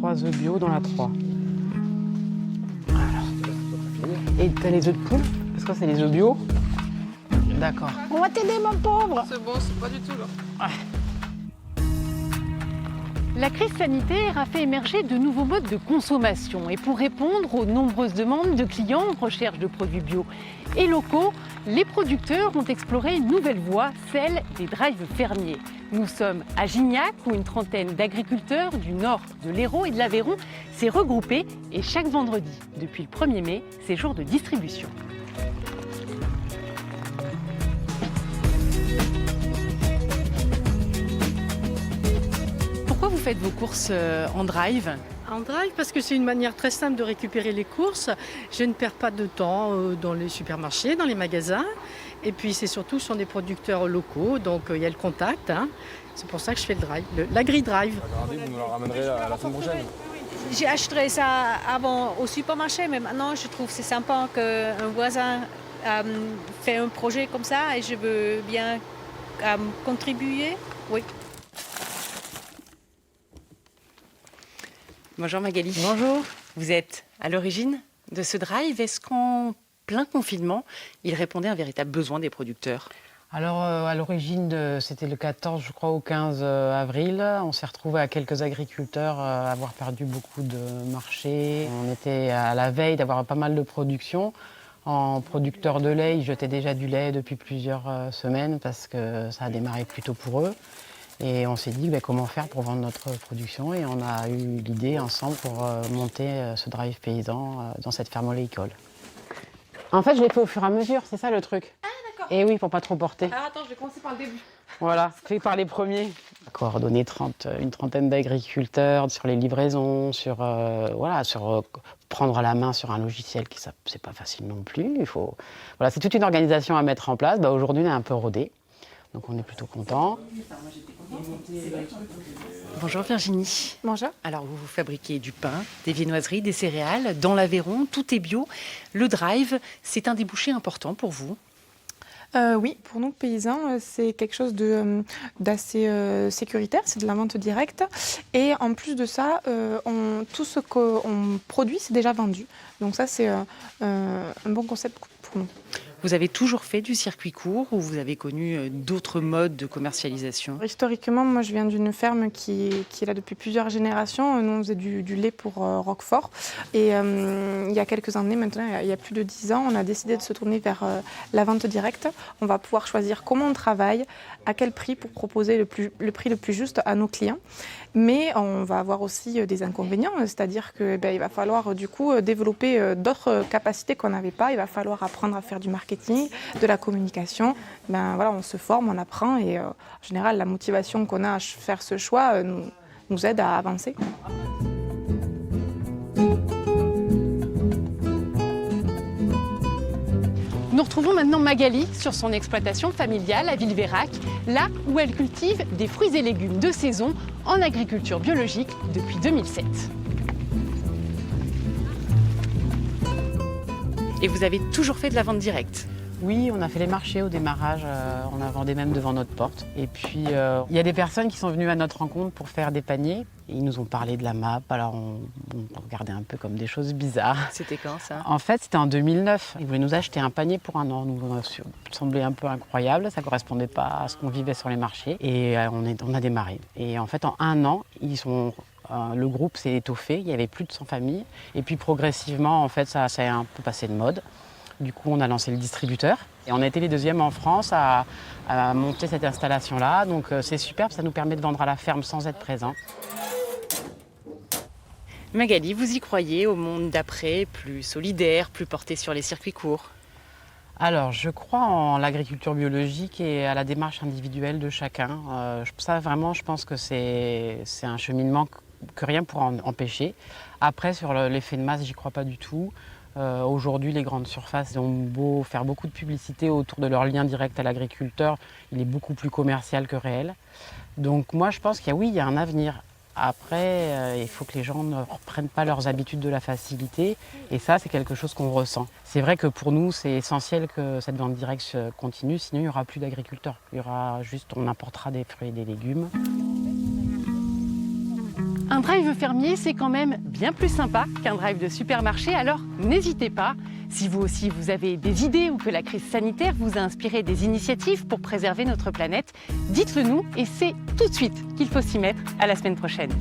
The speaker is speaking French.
3 œufs bio dans la 3. Alors. Et t'as les œufs de poule? Parce que c'est les œufs bio? D'accord. On va t'aider, mon pauvre. C'est bon, c'est pas du tout là. Ouais. La crise sanitaire a fait émerger de nouveaux modes de consommation. Et pour répondre aux nombreuses demandes de clients en recherche de produits bio et locaux, les producteurs ont exploré une nouvelle voie, celle des drives fermiers. Nous sommes à Gignac, où une trentaine d'agriculteurs du nord de l'Hérault et de l'Aveyron s'est regroupée. Et chaque vendredi, depuis le 1er mai, c'est jour de distribution. Pourquoi vous faites vos courses en drive ? En drive, parce que c'est une manière très simple de récupérer les courses. Je ne perds pas de temps dans les supermarchés, dans les magasins. Et puis c'est surtout, ce sont des producteurs locaux, donc il y a le contact. Hein. C'est pour ça que je fais le drive, l'agri-drive. Regardez, vous nous le ramènerez la semaine prochaine. J'ai acheté ça avant au supermarché, mais maintenant je trouve que c'est sympa qu'un voisin fait un projet comme ça et je veux bien contribuer. Oui. Bonjour Magali. Bonjour. Vous êtes à l'origine de ce drive. Est-ce qu'en plein confinement, il répondait à un véritable besoin des producteurs ? Alors, à l'origine, c'était le 14, je crois, au 15 avril. On s'est retrouvés à quelques agriculteurs avoir perdu beaucoup de marchés. On était à la veille d'avoir pas mal de production. En producteur de lait, ils jetaient déjà du lait depuis plusieurs semaines parce que ça a démarré plus tôt pour eux. Et on s'est dit comment faire pour vendre notre production. Et on a eu l'idée ensemble pour monter ce drive paysan dans cette ferme oléicole. En fait, je l'ai fait au fur et à mesure, c'est ça le truc. Ah d'accord. Et oui, pour pas trop porter. Alors attends, je vais commencer par le début. Voilà, fait par les premiers. Coordonner une trentaine d'agriculteurs sur les livraisons, sur prendre la main sur un logiciel c'est pas facile non plus. Voilà, c'est toute une organisation à mettre en place. Aujourd'hui, on est un peu rodé, donc on est plutôt content. Bonjour Virginie. Bonjour. Alors vous fabriquez du pain, des viennoiseries, des céréales, dans l'Aveyron, tout est bio. Le drive, c'est un débouché important pour vous ? Oui, pour nous paysans, c'est quelque chose d'assez sécuritaire, c'est de la vente directe. Et en plus de ça, tout ce qu'on produit, c'est déjà vendu. Donc ça, c'est un bon concept pour nous. Vous avez toujours fait du circuit court ou vous avez connu d'autres modes de commercialisation ? Historiquement, moi, je viens d'une ferme qui est là depuis plusieurs générations. Nous, on faisait du lait pour Roquefort. Et il y a quelques années, maintenant, il y a plus de 10 ans, on a décidé de se tourner vers la vente directe. On va pouvoir choisir comment on travaille, à quel prix pour proposer le prix le plus juste à nos clients. Mais on va avoir aussi des inconvénients, c'est-à-dire qu'il va falloir du coup développer d'autres capacités qu'on n'avait pas. Il va falloir apprendre à faire du marketing, de la communication. Voilà, on se forme, on apprend et en général, la motivation qu'on a à faire ce choix nous aide à avancer. Nous retrouvons maintenant Magali sur son exploitation familiale à Villeveyrac, là où elle cultive des fruits et légumes de saison en agriculture biologique depuis 2007. Et vous avez toujours fait de la vente directe ? Oui, on a fait les marchés au démarrage, on a vendu même devant notre porte. Et puis, il y a des personnes qui sont venues à notre rencontre pour faire des paniers. Ils nous ont parlé de la MAP, alors on regardait un peu comme des choses bizarres. C'était quand ça ? En fait, c'était en 2009. Ils voulaient nous acheter un panier pour un an. Nous semblait un peu incroyable, ça ne correspondait pas à ce qu'on vivait sur les marchés. Et on a démarré. Et en fait, en un an, le groupe s'est étoffé, il y avait plus de 100 familles. Et puis progressivement, en fait, ça a un peu passé de mode. Du coup, on a lancé le distributeur. Et on a été les deuxièmes en France à monter cette installation-là. Donc c'est super, ça nous permet de vendre à la ferme sans être présent. Magali, vous y croyez au monde d'après, plus solidaire, plus porté sur les circuits courts ? Alors, je crois en l'agriculture biologique et à la démarche individuelle de chacun. Ça, vraiment, je pense que c'est un cheminement que rien ne pourra empêcher. Après, sur l'effet de masse, j'y crois pas du tout. Aujourd'hui, les grandes surfaces ont beau faire beaucoup de publicité autour de leur lien direct à l'agriculteur, il est beaucoup plus commercial que réel. Donc moi, je pense qu'il y a un avenir. Après, il faut que les gens ne reprennent pas leurs habitudes de la facilité. Et ça, c'est quelque chose qu'on ressent. C'est vrai que pour nous, c'est essentiel que cette vente directe continue, sinon il n'y aura plus d'agriculteurs. On importera des fruits et des légumes. Un drive fermier, c'est quand même bien plus sympa qu'un drive de supermarché, alors n'hésitez pas. Si vous aussi vous avez des idées ou que la crise sanitaire vous a inspiré des initiatives pour préserver notre planète, dites-le nous et c'est tout de suite qu'il faut s'y mettre. À la semaine prochaine.